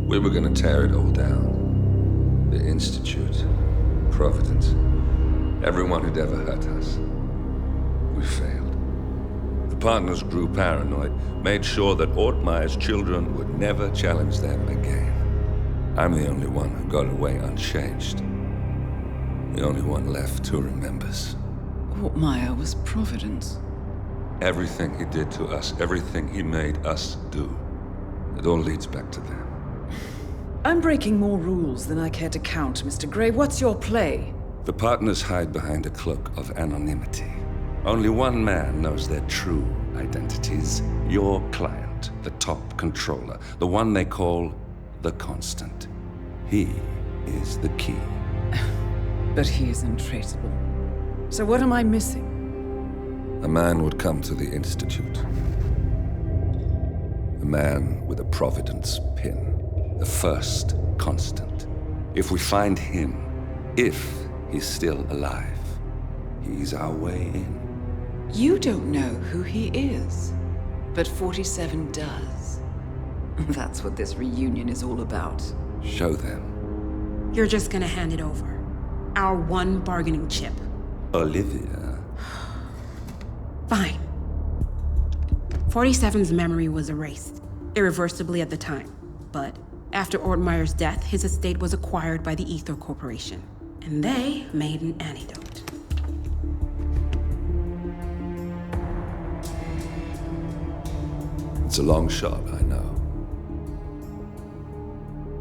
We were gonna tear it all down. The Institute, Providence, everyone who'd ever hurt us. We failed. The partners grew paranoid, made sure that Ortmeyer's children would never challenge them again. I'm the only one who got away unchanged. The only one left who remembers. Ortmeyer was Providence. Everything he did to us, everything he made us do, it all leads back to them. I'm breaking more rules than I care to count, Mr. Gray. What's your play? The partners hide behind a cloak of anonymity. Only one man knows their true identities. Your client, the top controller, the one they call the Constant. He is the key. But he is untraceable. So what am I missing? A man would come to the Institute. A man with a Providence pin. The first Constant. If we find him, if he's still alive, he's our way in. You don't know who he is, but 47 does. That's what this reunion is all about. Show them. You're just gonna hand it over. Our one bargaining chip. Olivia. Fine. 47's memory was erased, irreversibly at the time. But after Ortmeyer's death, his estate was acquired by the Ether Corporation. And they made an antidote. It's a long shot, I know.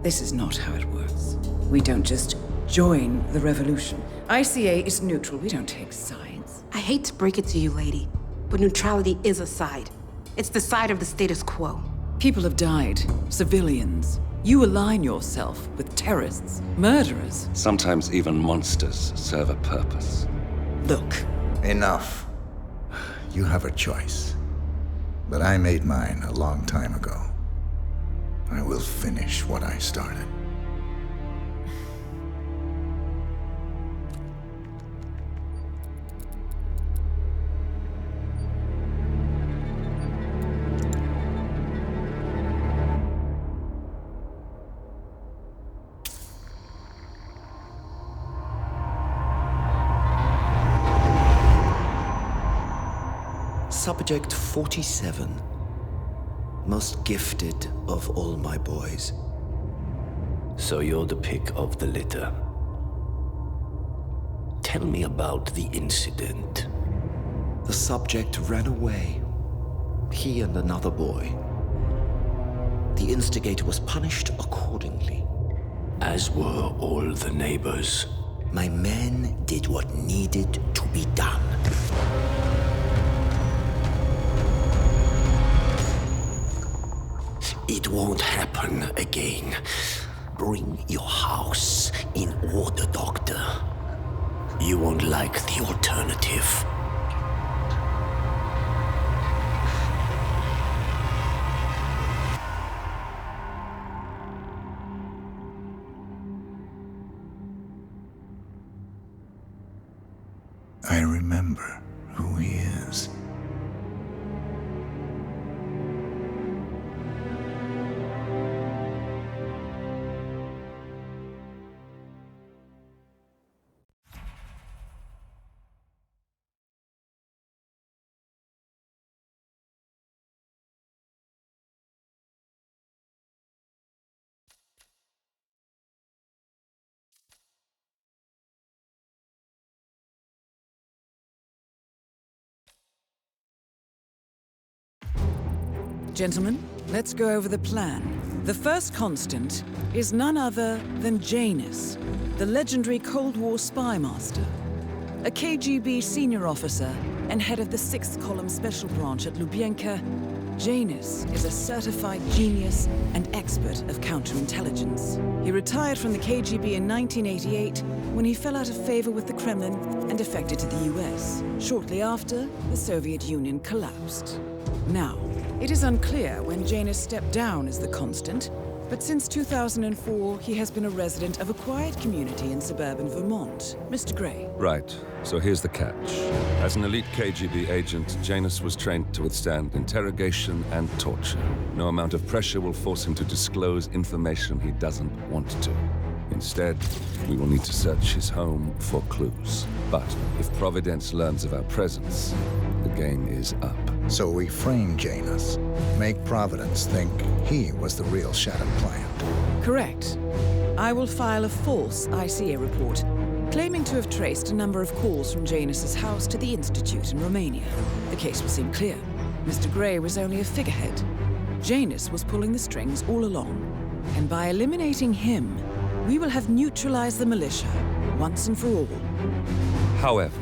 This is not how it works. We don't just join the revolution. ICA is neutral. We don't take sides. I hate to break it to you, lady, but neutrality is a side. It's the side of the status quo. People have died. Civilians. You align yourself with terrorists, murderers. Sometimes even monsters serve a purpose. Look. Enough. You have a choice. But I made mine a long time ago. I will finish what I started. Subject 47. Most gifted of all my boys. So you're the pick of the litter. Tell me about the incident. The subject ran away. He and another boy. The instigator was punished accordingly. As were all the neighbors. My men did what needed to be done. It won't happen again. Bring your house in order, Doctor. You won't like the alternative. I remember who he is. Gentlemen, let's go over the plan. The first Constant is none other than Janus, the legendary Cold War spy master, a KGB senior officer and head of the 6th Column Special Branch at Lubyanka. Janus is a certified genius and expert of counterintelligence. He retired from the KGB in 1988 when he fell out of favor with the Kremlin and defected to the US. Shortly after, the Soviet Union collapsed. Now, it is unclear when Janus stepped down as the Constant, But since 2004, he has been a resident of a quiet community in suburban Vermont. Mr. Gray. Right. So here's the catch. As an elite KGB agent, Janus was trained to withstand interrogation and torture. No amount of pressure will force him to disclose information he doesn't want to. Instead, we will need to search his home for clues. But if Providence learns of our presence, the game is up. So we frame Janus, make Providence think he was the real shattered plant. Correct. I will file a false ICA report, claiming to have traced a number of calls from Janus's house to the Institute in Romania. The case will seem clear. Mr. Gray was only a figurehead. Janus was pulling the strings all along. And by eliminating him, we will have neutralized the militia, once and for all. However,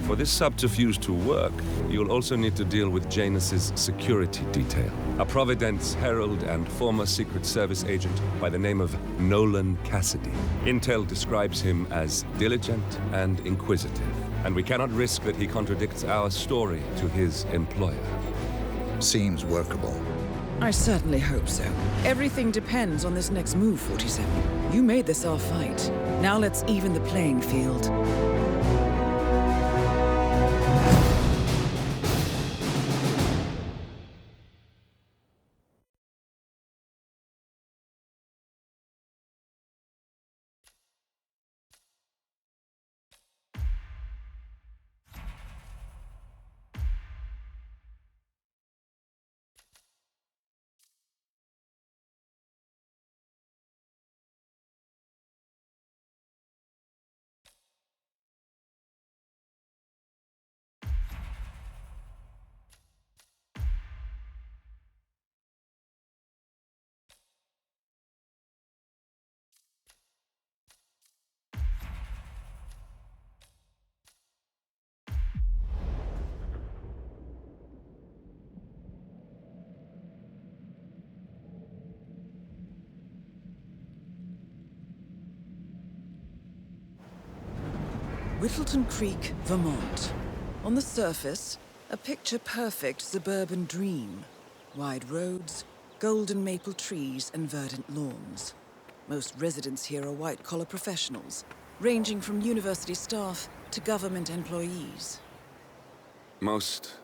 for this subterfuge to work, you'll also need to deal with Janus's security detail. A Providence herald and former Secret Service agent by the name of Nolan Cassidy. Intel describes him as diligent and inquisitive, and we cannot risk that he contradicts our story to his employer. Seems workable. I certainly hope so. Everything depends on this next move, 47. You made this our fight. Now let's even the playing field. Whittleton Creek, Vermont. On the surface, a picture-perfect suburban dream. Wide roads, golden maple trees, and verdant lawns. Most residents here are white-collar professionals, ranging from university staff to government employees. Most,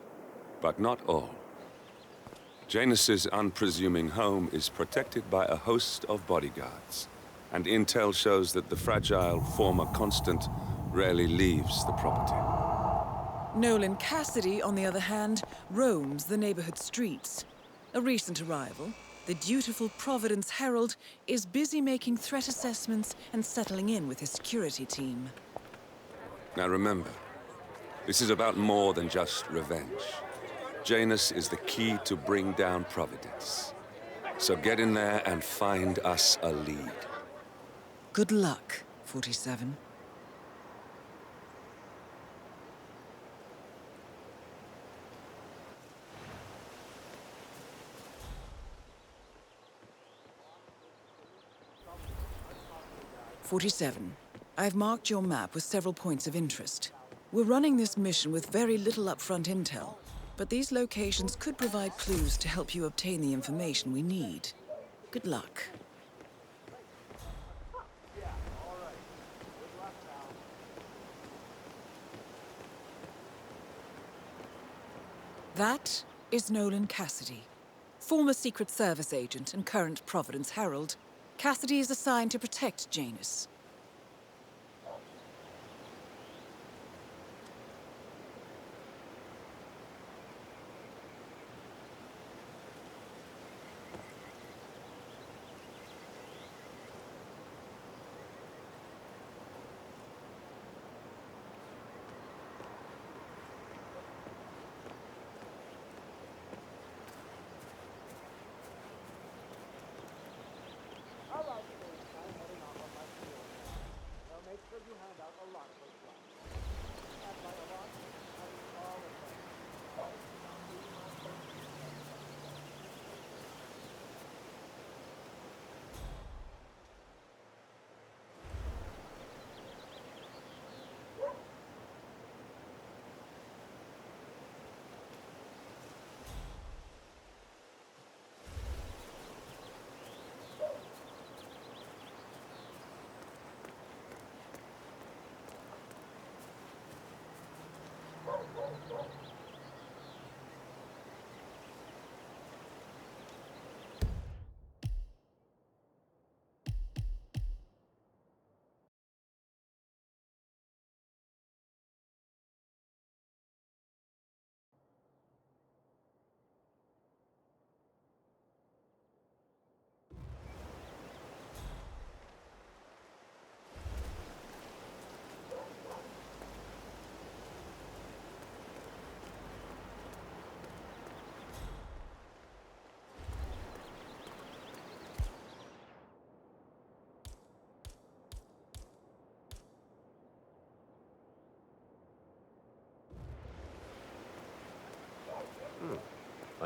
but not all. Janus's unpresuming home is protected by a host of bodyguards, and intel shows that the fragile former constant rarely leaves the property. Nolan Cassidy, on the other hand, roams the neighborhood streets. A recent arrival, the dutiful Providence Herald is busy making threat assessments and settling in with his security team. Now remember, this is about more than just revenge. Janus is the key to bring down Providence. So get in there and find us a lead. Good luck, 47. I've marked your map with several points of interest. We're running this mission with very little upfront intel, but these locations could provide clues to help you obtain the information we need. Good luck. That is Nolan Cassidy, former Secret Service agent and current Providence Herald. Cassidy is assigned to protect Janus.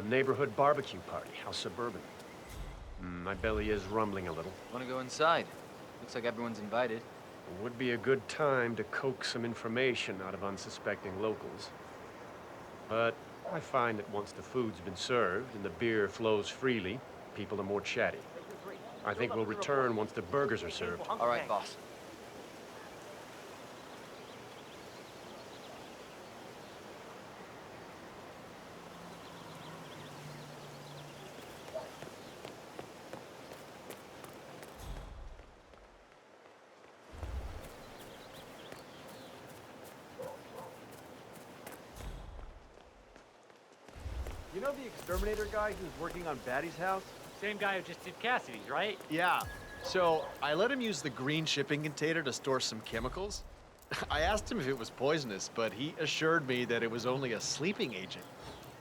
A neighborhood barbecue party. How suburban. My belly is rumbling a little. Want to go inside? Looks like everyone's invited. Would be a good time to coax some information out of unsuspecting locals. But I find that once the food's been served and the beer flows freely, people are more chatty. I think we'll return once the burgers are served. All right, boss. You know the exterminator guy who's working on Batty's house? Same guy who just did Cassidy's, right? Yeah. So I let him use the green shipping container to store some chemicals. I asked him if it was poisonous, but he assured me that it was only a sleeping agent.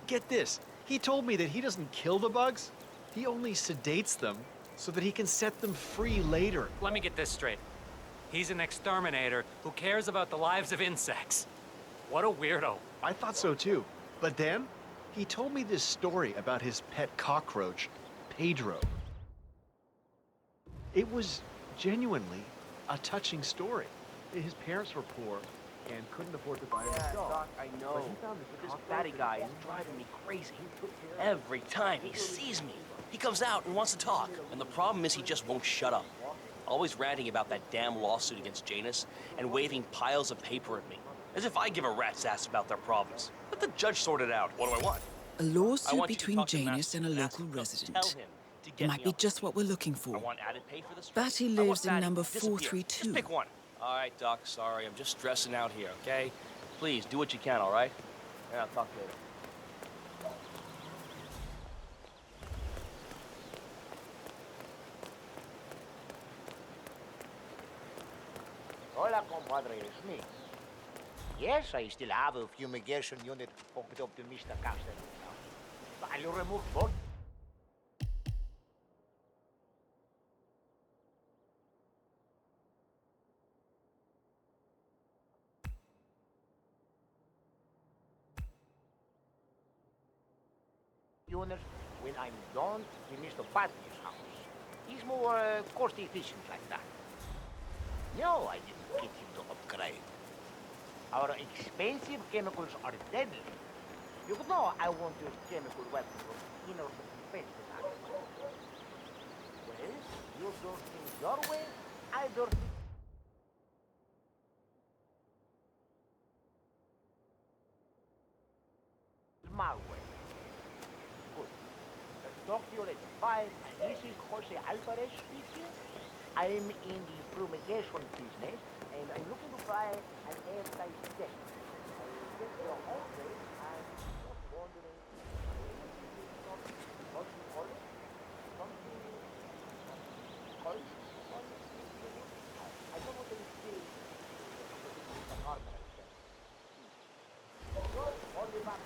Get this, he told me that he doesn't kill the bugs, he only sedates them so that he can set them free later. Let me get this straight. He's an exterminator who cares about the lives of insects. What a weirdo. I thought so too. But then, he told me this story about his pet cockroach, Pedro. It was genuinely a touching story. His parents were poor and couldn't afford to buy him a dog. Doc, I know. This Batty guy is driving me crazy. Every time he sees me, he comes out and wants to talk. And the problem is he just won't shut up. Always ranting about that damn lawsuit against Janus and waving piles of paper at me. As if I give a rat's ass about their problems. Let the judge sort it out. What do I want? A lawsuit between Janus and a local resident. It might be just what we're looking for. I want added pay for this. Batty lives in number 432. Just pick one. All right, Doc, sorry. I'm just stressing out here, okay? Please, do what you can, all right? Yeah, I'll talk later. Hola, compadre, it's me. Yes, I still have a fumigation unit hooked up to Mr. Caster. I'll remove both. Units when I'm done with Mr. Batman's house. He's more cost efficient like that. No, I didn't get him to upgrade. Our expensive chemicals are deadly. You know I want your chemical weapon from inner defense attack. Well, you do things your way, I do things my way. Good. Talk to you later. Bye. This is Jose Alvarez speaking. I'm in the fumigation business, and I'm looking to buy an airtight desk. I'll get your address. I'm just wondering, what you call it? Something called? I don't know what it is. It's an organized desk. Good. I'll be back.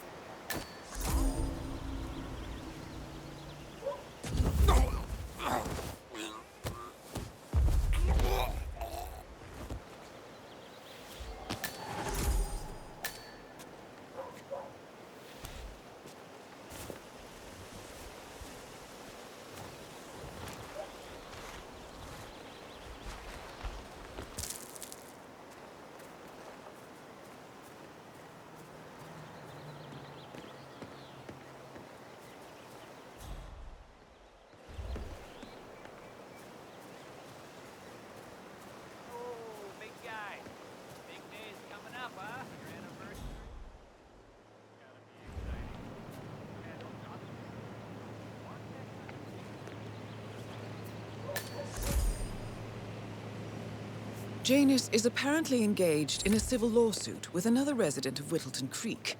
Janus is apparently engaged in a civil lawsuit with another resident of Whittleton Creek.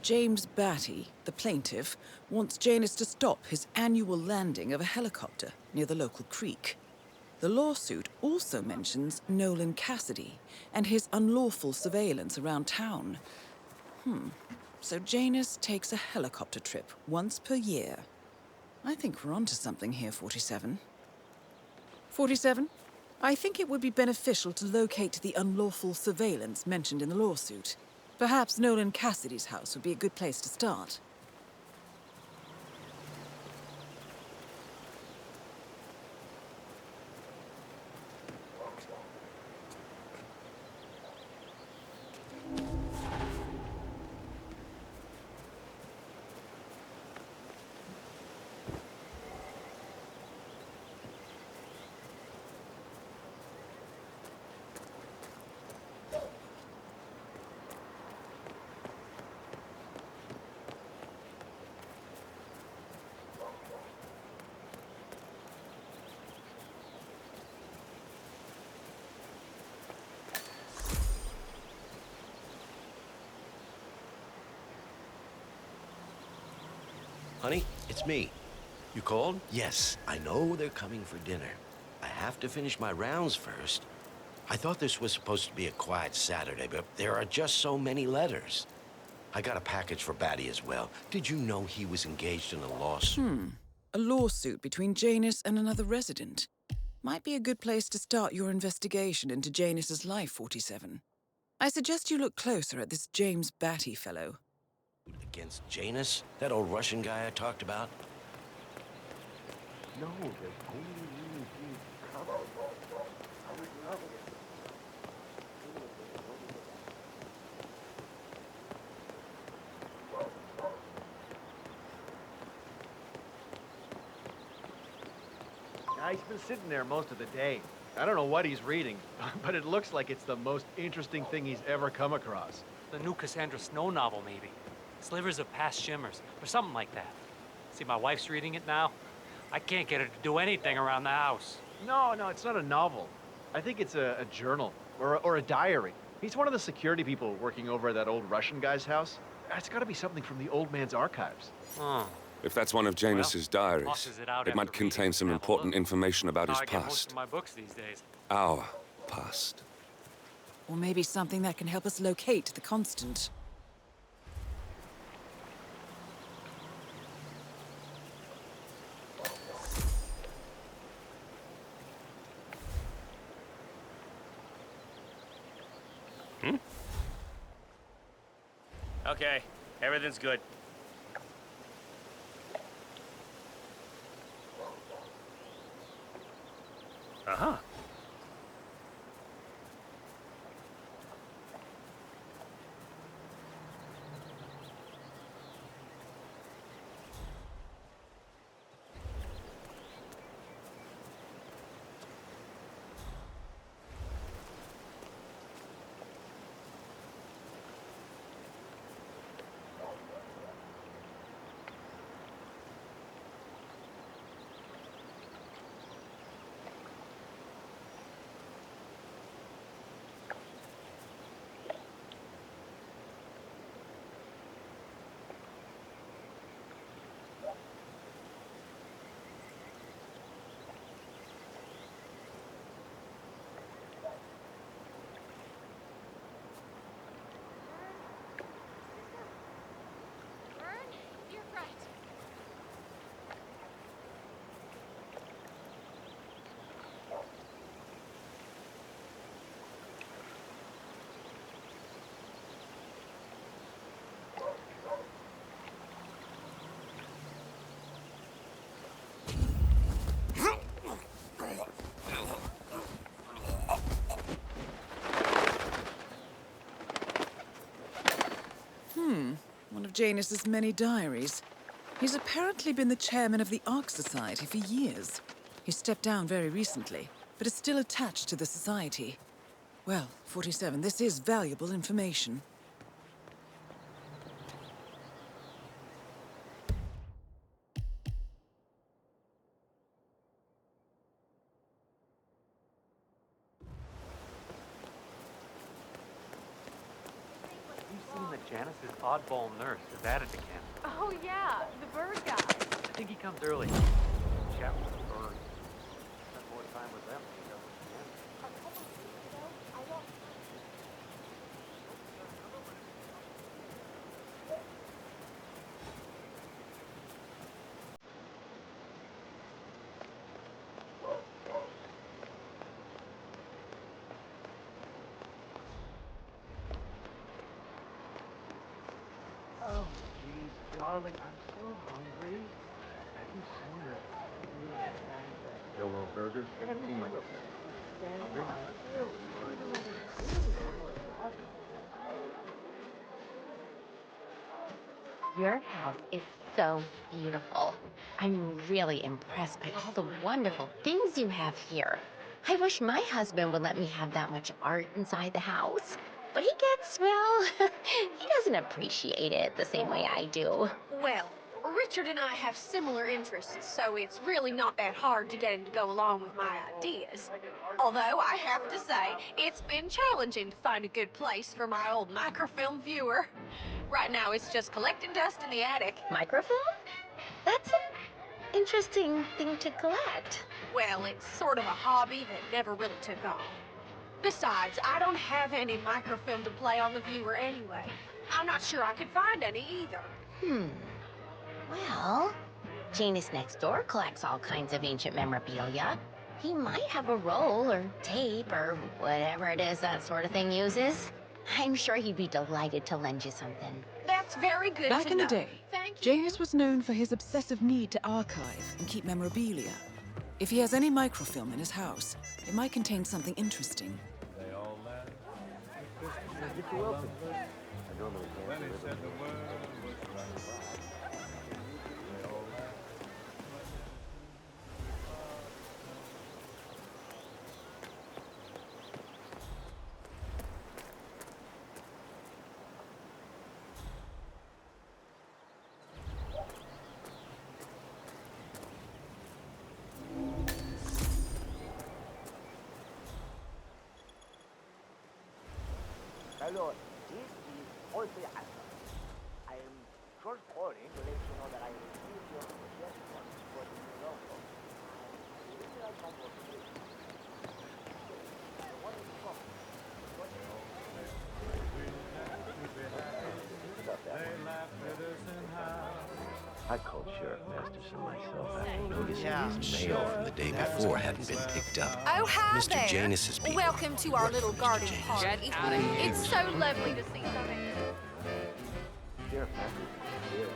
James Batty, the plaintiff, wants Janus to stop his annual landing of a helicopter near the local creek. The lawsuit also mentions Nolan Cassidy and his unlawful surveillance around town. So Janus takes a helicopter trip once per year. I think we're onto something here, 47. 47? I think it would be beneficial to locate the unlawful surveillance mentioned in the lawsuit. Perhaps Nolan Cassidy's house would be a good place to start. Honey, it's me. You called? Yes, I know they're coming for dinner. I have to finish my rounds first. I thought this was supposed to be a quiet Saturday, but there are just so many letters. I got a package for Batty as well. Did you know he was engaged in a lawsuit? A lawsuit between Janus and another resident. Might be a good place to start your investigation into Janus's life, 47. I suggest you look closer at this James Batty fellow. Against Janus? That old Russian guy I talked about? No, there's only really huge cover. He's been sitting there most of the day. I don't know what he's reading, but it looks like it's the most interesting thing he's ever come across. The new Cassandra Snow novel, maybe. Slivers of Past Shimmers, or something like that. See, my wife's reading it now. I can't get her to do anything around the house. No, it's not a novel. I think it's a journal, or a diary. He's one of the security people working over at that old Russian guy's house. It's gotta be something from the old man's archives. Oh. If that's one of Janus's diaries, tosses it out it might after contain reading some it. Have a important look. information about his I get most past. of my books these days. Our past. Or maybe something that can help us locate the Constant. Okay, everything's good. Uh-huh. One of Janus's many diaries. He's apparently been the chairman of the Ark Society for years. He stepped down very recently, but is still attached to the society. Well, 47, this is valuable information. Janice's oddball nurse is at it again. Oh yeah, the bird guy. I think he comes early. Chat with the birds. Spend more time with them than he does with Janice. Oh, jeez, darling, I'm so hungry. Have you seen the Yellow Burgers? Your house is so beautiful. I'm really impressed by all the wonderful things you have here. I wish my husband would let me have that much art inside the house. But he gets, well, he doesn't appreciate it the same way I do. Well, Richard and I have similar interests, so it's really not that hard to get him to go along with my ideas. Although I have to say, it's been challenging to find a good place for my old microfilm viewer. Right now, it's just collecting dust in the attic. Microfilm? That's an interesting thing to collect. Well, it's sort of a hobby that never really took off. Besides, I don't have any microfilm to play on the viewer anyway. I'm not sure I could find any either. Well, Janus next door collects all kinds of ancient memorabilia. He might have a roll or tape or whatever it is that sort of thing uses. I'm sure he'd be delighted to lend you something. That's very good Back to in the know. day, Thank you. Janus was known for his obsessive need to archive and keep memorabilia. If he has any microfilm in his house, it might contain something interesting. My lord, this is Audrey Astor. I am short calling to let you know that I received your suggestion for the new logo. I really like my work. The one is from. I called Sheriff Masterson myself after noticing his mail from the day before hadn't been picked up. Oh, hi Mr. there. Janus's people. Welcome to our little garden party. Get out of here. It's so lovely to see so many. Sheriff Masterson here.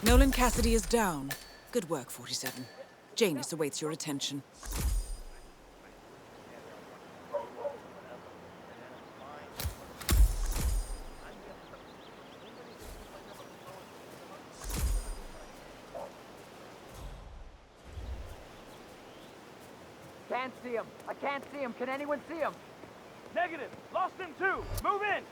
Nolan Cassidy is down. Good work, 47. Janus awaits your attention. Can't see him. I can't see him. Can anyone see him? Negative. Lost him too. Move in.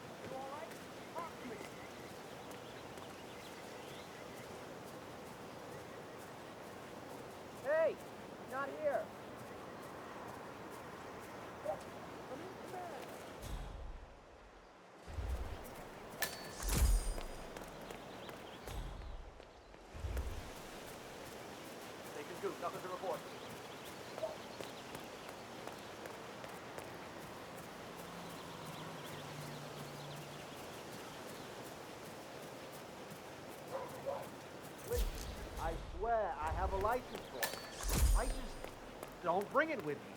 Hey, not here. Take his goose. Nothing to report. I swear I have a license for it. I just don't bring it with me.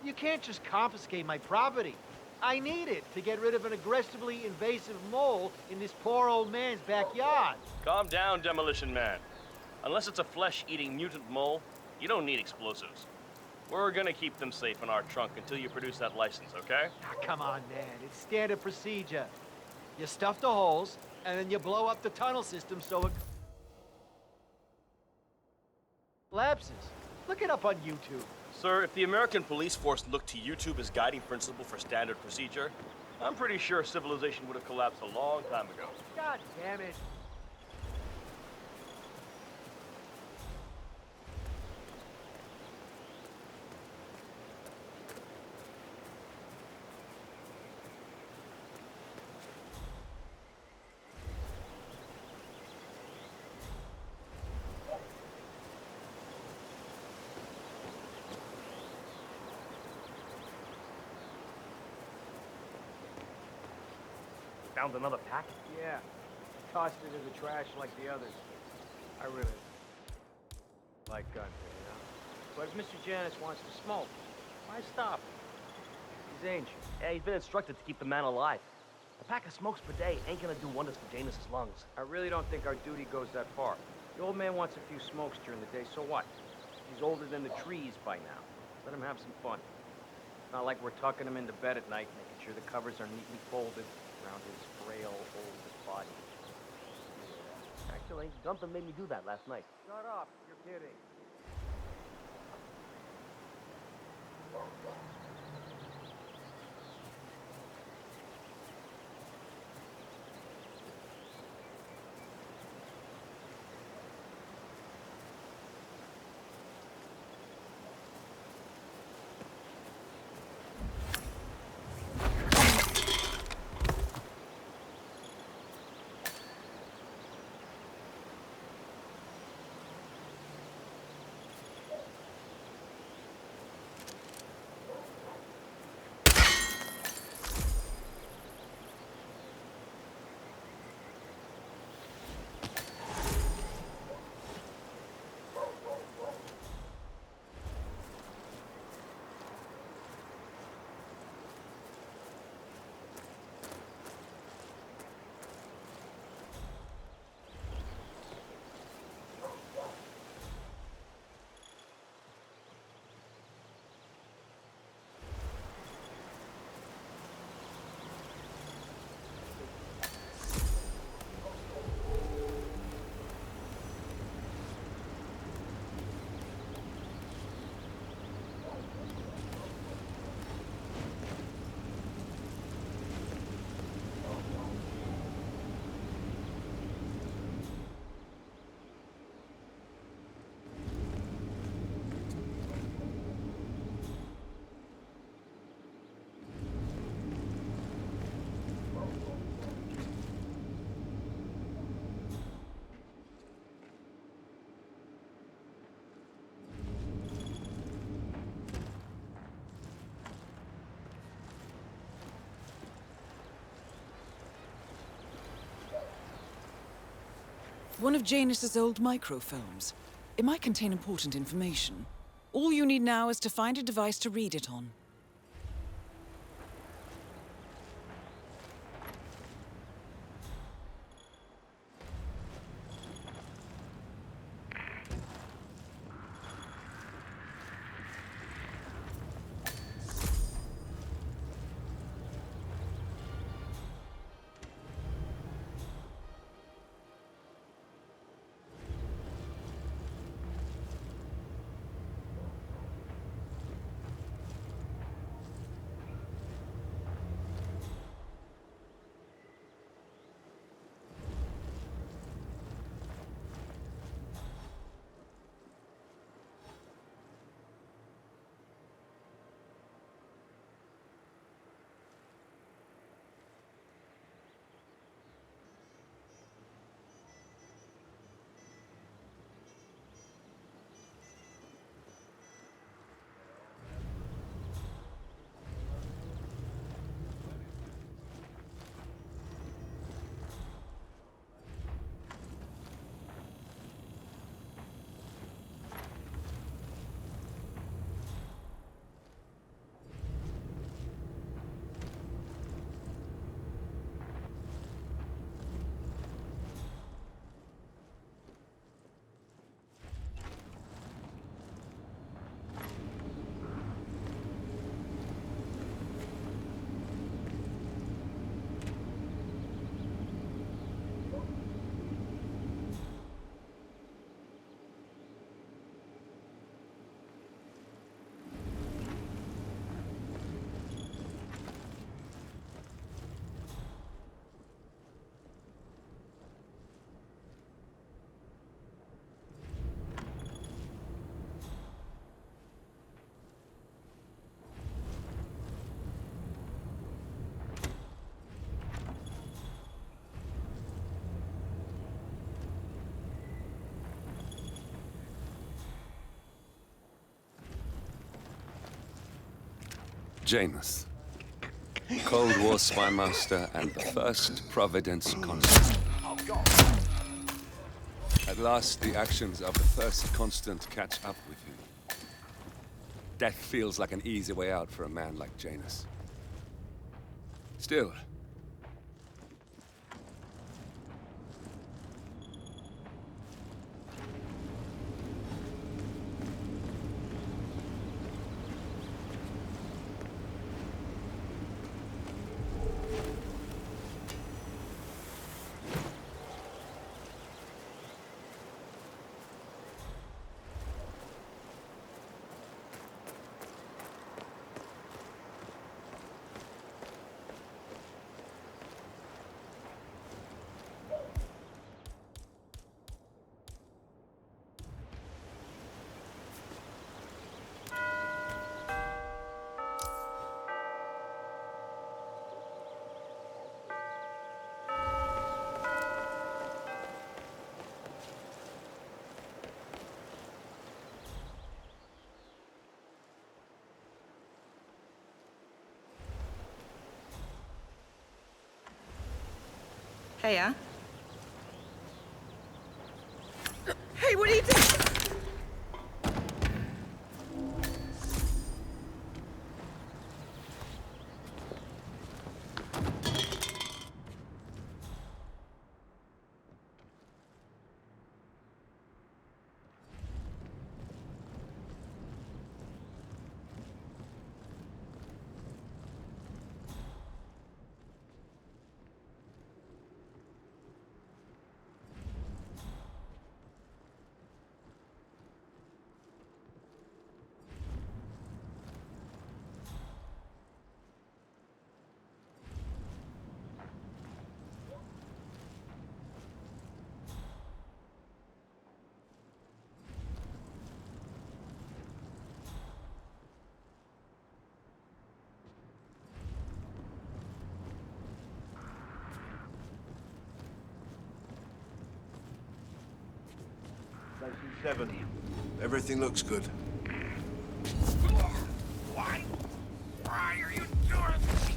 You can't just confiscate my property. I need it to get rid of an aggressively invasive mole in this poor old man's backyard. Calm down, Demolition Man. Unless it's a flesh-eating mutant mole, you don't need explosives. We're gonna keep them safe in our trunk until you produce that license, okay? Ah, come on, man. It's standard procedure. You stuff the holes, and then you blow up the tunnel system so it collapses. Look it up on YouTube. Sir, if the American police force looked to YouTube as guiding principle for standard procedure, I'm pretty sure civilization would have collapsed a long time ago. God damn it. Found another pack? Yeah. Tossed it in the trash like the others. I really like gunplay, you know? But if Mr. Janus wants to smoke, why stop him? He's ancient. Yeah, he's been instructed to keep the man alive. A pack of smokes per day ain't gonna do wonders for Janus's lungs. I really don't think our duty goes that far. The old man wants a few smokes during the day, so what? He's older than the trees by now. Let him have some fun. It's not like we're tucking him into bed at night, making sure the covers are neatly folded around his frail, old body. Actually, Gunther made me do that last night. Shut up. You're kidding. One of Janus's old microfilms. It might contain important information. All you need now is to find a device to read it on. Janus, Cold War spy master and the first Providence constant. At last, the actions of the first constant catch up with you. Death feels like an easy way out for a man like Janus. Still, Heya. Hey, what are you doing? Station 7. Everything looks good. Why? Why are you doing this?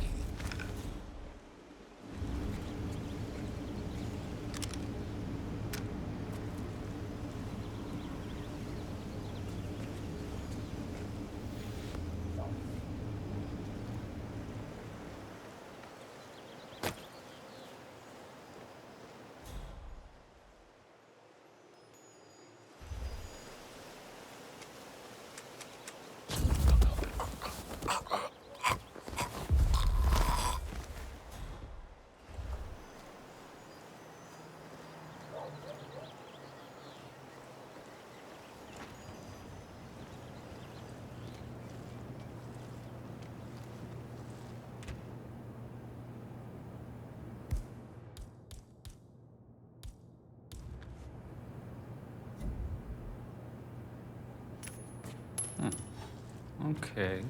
Okay.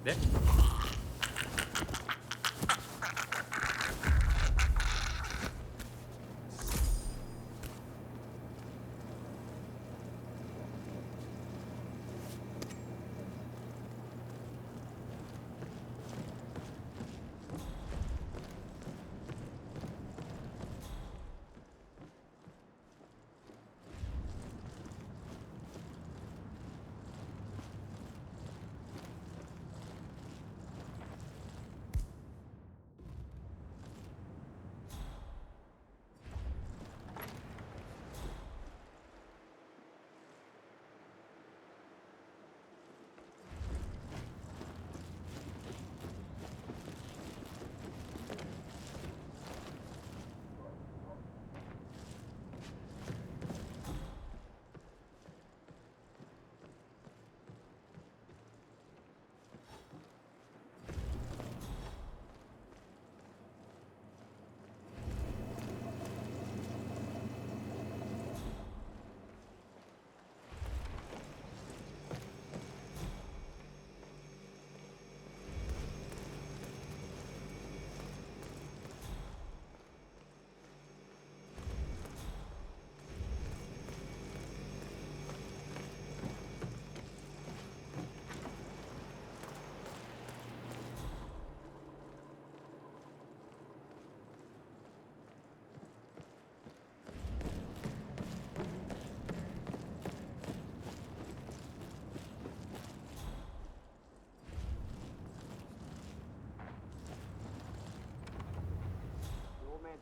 There.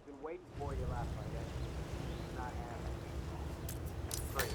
Been waiting for you last night, eh? Not happening. Great.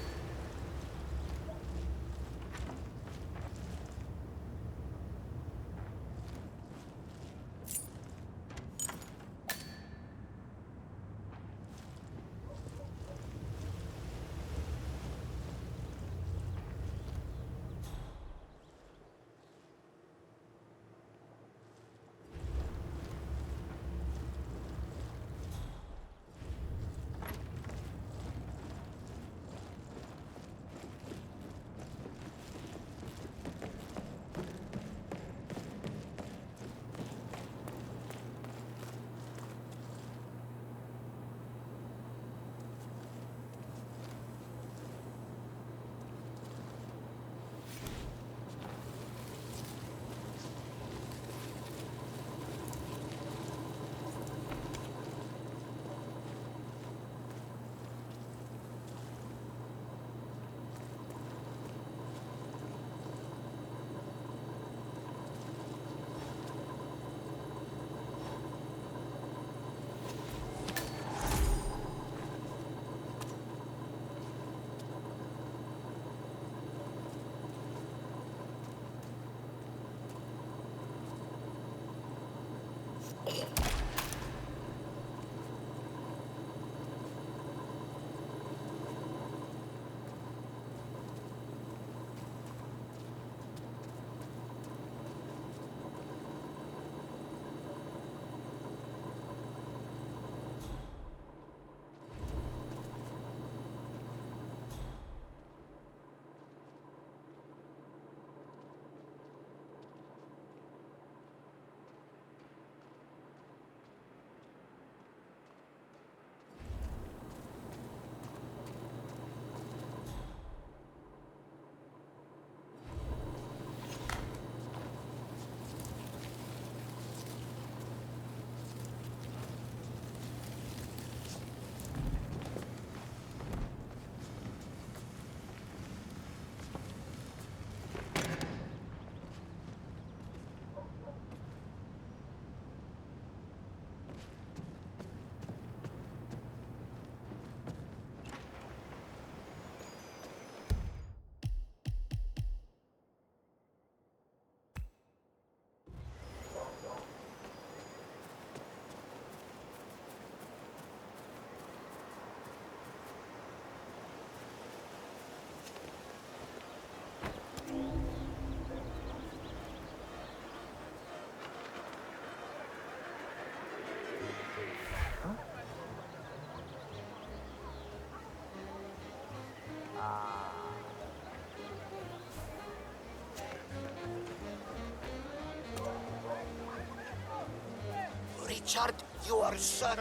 Richard, you are such...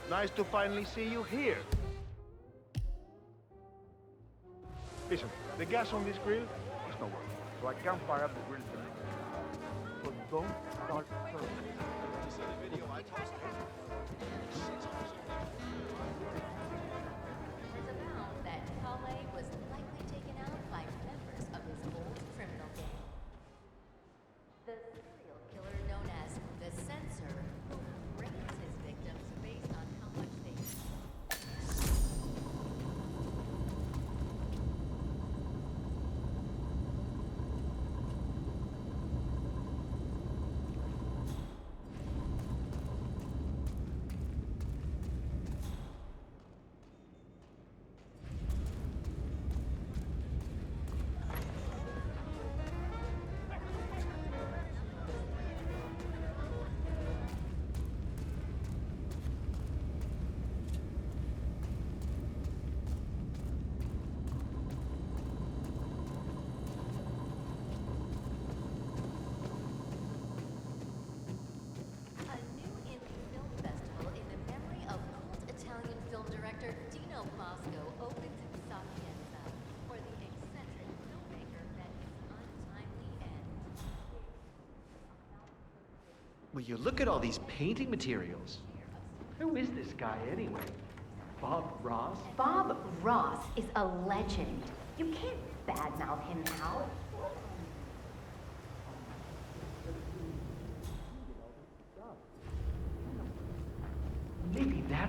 Nice to finally see you here. Listen, the gas on this grill is no work, so I can't fire up the grill tonight. So don't start serving. You see the video I tossed her? It's about that Kale was likely taken out by members of his old criminal gang. The serial killer known as the Censor, who rates his victims based on how much they... Will you look at all these painting materials? Who is this guy anyway? Bob Ross? Bob Ross is a legend. You can't badmouth him now.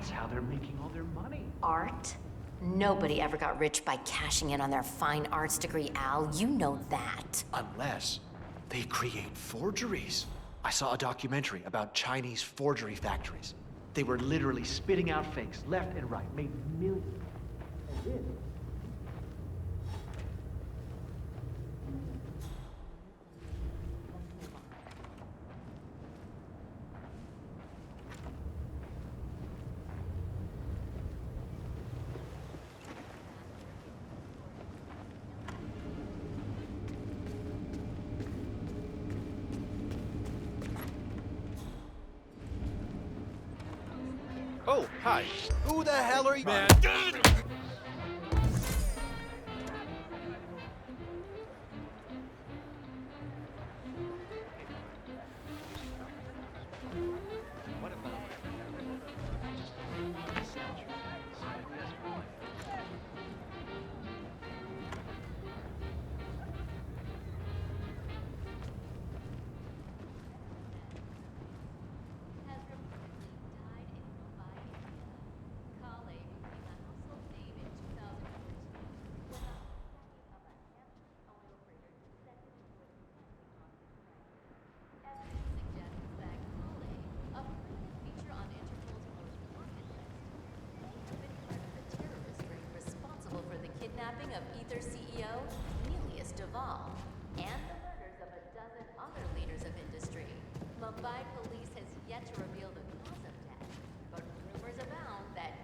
That's how they're making all their money. Art? Nobody ever got rich by cashing in on their fine arts degree, Al. You know that. Unless they create forgeries. I saw a documentary about Chinese forgery factories. They were literally spitting out fakes left and right, made millions. And then oh, hi. Who the hell are you? Man. Kidnapping of Ether CEO, deadliest and the murders of a dozen other leaders of industry. Mumbai police has yet to reveal the cause of death, but rumors abound that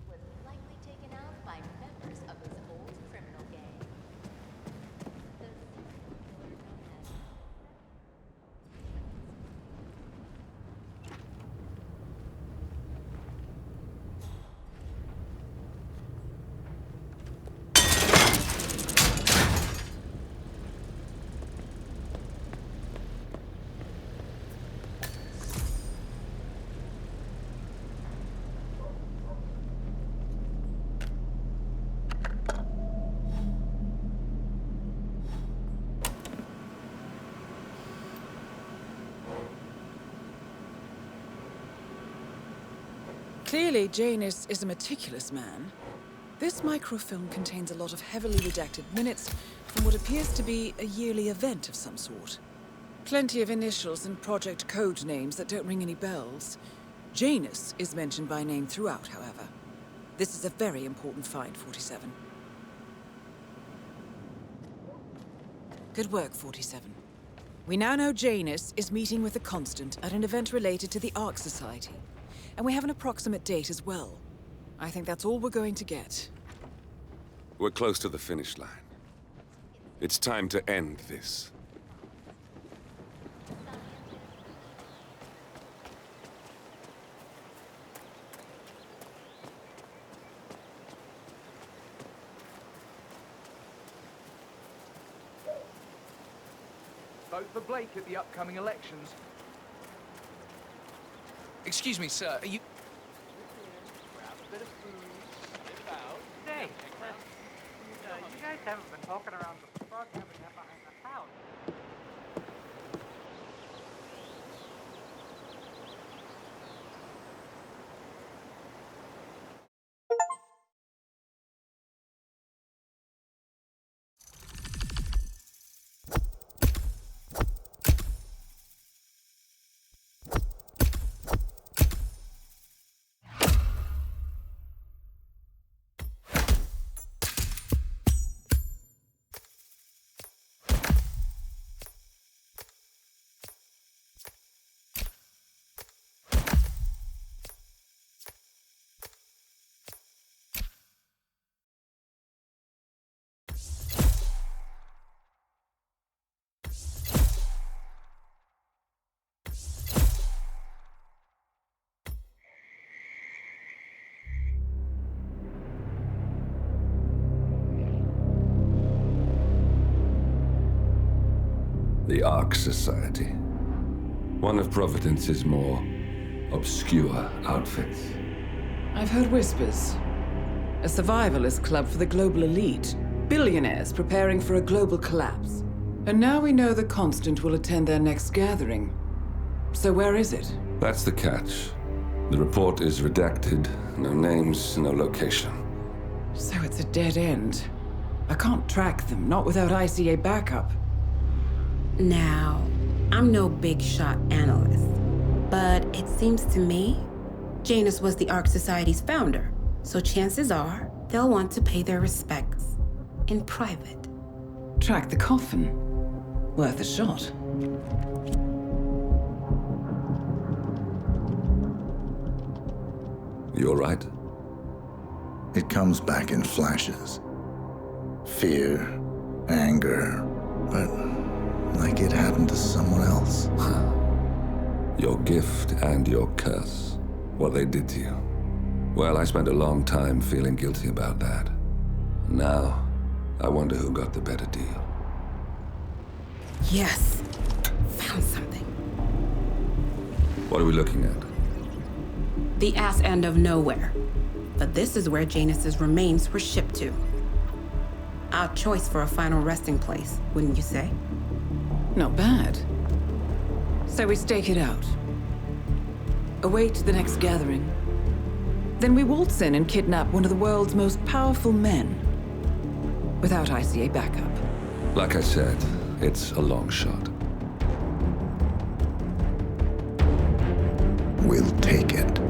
was likely taken out by members of his old criminal gang. The serial killer known as Clearly, Janus is a meticulous man. This microfilm contains a lot of heavily redacted minutes from what appears to be a yearly event of some sort. Plenty of initials and project code names that don't ring any bells. Janus is mentioned by name throughout, however. This is a very important find, 47. Good work, 47. We now know Janus is meeting with the Constant at an event related to the Ark Society. And we have an approximate date as well. I think that's all we're going to get. We're close to the finish line. It's time to end this. Vote for Blake at the upcoming elections. Excuse me, sir, are you... Grab a bit of food, sit out. Hey, you guys haven't been poking around the front cabinet behind the house. The Ark Society. One of Providence's more obscure outfits. I've heard whispers. A survivalist club for the global elite. Billionaires preparing for a global collapse. And now we know the Constant will attend their next gathering. So where is it? That's the catch. The report is redacted. No names, no location. So it's a dead end. I can't track them, not without ICA backup. Now, I'm no big shot analyst, but it seems to me Janus was the Ark Society's founder, so chances are they'll want to pay their respects in private. Track the coffin. Worth a shot. You all right? It comes back in flashes. Fear, anger, but like it happened to someone else. Your gift and your curse. What they did to you. Well, I spent a long time feeling guilty about that. Now, I wonder who got the better deal. Yes. Found something. What are we looking at? The ass end of nowhere. But this is where Janus's remains were shipped to. Odd choice for a final resting place, wouldn't you say? Not bad. So we stake it out. Await the next gathering. Then we waltz in and kidnap one of the world's most powerful men. Without ICA backup. Like I said, it's a long shot. We'll take it.